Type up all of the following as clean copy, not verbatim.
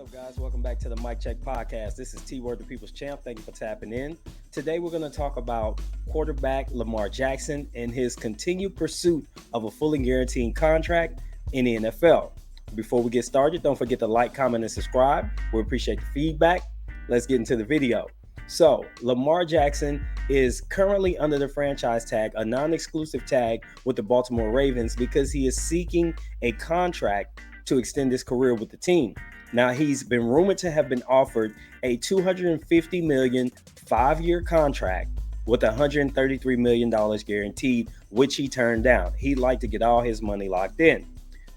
up, guys? Welcome back to the Mic Check Podcast. This is T Word, the People's Champ. Thank you for tapping in. Today, we're going to talk about quarterback Lamar Jackson and his continued pursuit of a fully guaranteed contract in the NFL. Before we get started, don't forget to like, comment, and subscribe. We appreciate the feedback. Let's get into the video. So, Lamar Jackson is currently under the franchise tag, a non-exclusive tag with the Baltimore Ravens, because he is seeking a contract to extend his career with the team. Now, he's been rumored to have been offered a $250 million 5-year contract with $133 million guaranteed, which he turned down. He'd like to get all his money locked in.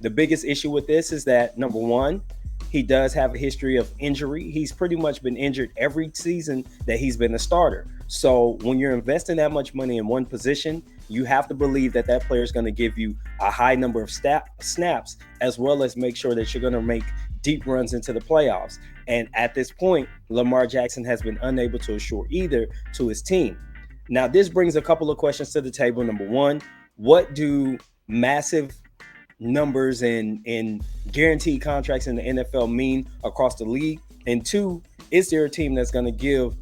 The biggest issue with this is that, number one, he does have a history of injury. He's pretty much been injured every season that he's been a starter. So when you're investing that much money in one position, you have to believe that that player is going to give you a high number of snaps, as well as make sure that you're going to make deep runs into the playoffs. And at this point, Lamar Jackson has been unable to assure either to his team. Now, this brings a couple of questions to the table. Number one, what do massive numbers and guaranteed contracts in the NFL mean across the league? And two, is there a team that's going to give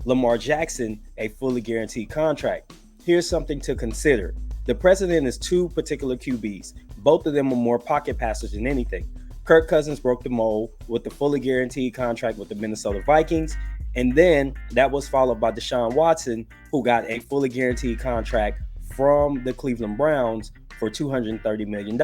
Lamar Jackson a fully guaranteed contract? Here's something to consider. The precedent is two particular QBs. Both of them are more pocket passers than anything. Kirk Cousins broke the mold with the fully guaranteed contract with the Minnesota Vikings. And then that was followed by Deshaun Watson, who got a fully guaranteed contract from the Cleveland Browns for $230 million.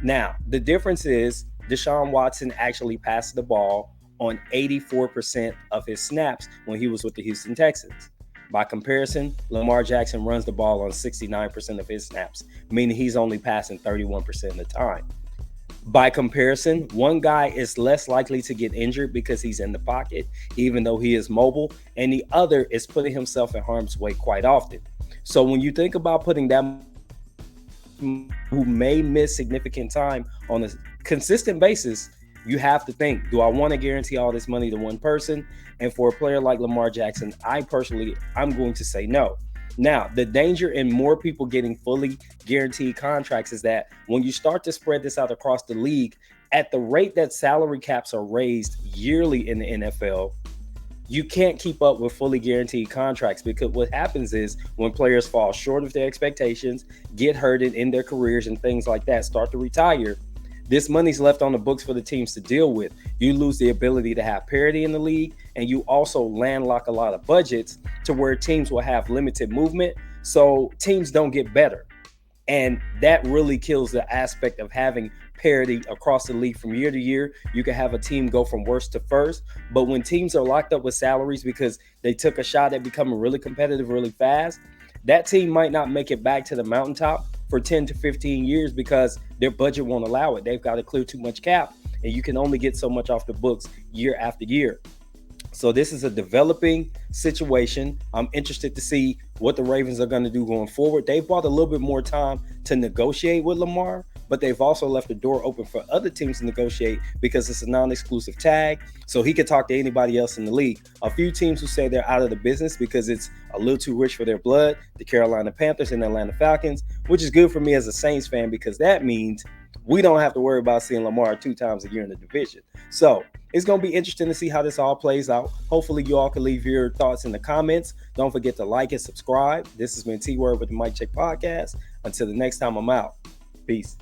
Now, the difference is Deshaun Watson actually passed the ball on 84% of his snaps when he was with the Houston Texans. By comparison, Lamar Jackson runs the ball on 69% of his snaps, meaning he's only passing 31% of the time. By comparison, one guy is less likely to get injured because he's in the pocket, even though he is mobile, and the other is putting himself in harm's way quite often. So when you think about putting that who may miss significant time on a consistent basis, you have to think, do I want to guarantee all this money to one person? And for a player like Lamar Jackson, I'm going to say no. Now, the danger in more people getting fully guaranteed contracts is that when you start to spread this out across the league, at the rate that salary caps are raised yearly in the NFL, you can't keep up with fully guaranteed contracts, because what happens is when players fall short of their expectations, get hurt in their careers and things like that, start to retire, this money's left on the books for the teams to deal with. You lose the ability to have parity in the league, and you also landlock a lot of budgets to where teams will have limited movement, so teams don't get better. And that really kills the aspect of having parity across the league from year to year. You can have a team go from worst to first, but when teams are locked up with salaries because they took a shot at becoming really competitive really fast, that team might not make it back to the mountaintop for 10 to 15 years because their budget won't allow it. They've got to clear too much cap, and you can only get so much off the books year after year. So this is a developing situation. I'm interested to see what the Ravens are going to do going forward. They've bought a little bit more time to negotiate with Lamar, but they've also left the door open for other teams to negotiate because it's a non-exclusive tag, so he could talk to anybody else in the league. A few teams who say they're out of the business because it's a little too rich for their blood, the Carolina Panthers and the Atlanta Falcons, which is good for me as a Saints fan because that means we don't have to worry about seeing Lamar 2 times a year in the division. So it's going to be interesting to see how this all plays out. Hopefully you all can leave your thoughts in the comments. Don't forget to like and subscribe. This has been T Word with the Mic Check Podcast. Until the next time, I'm out. Peace.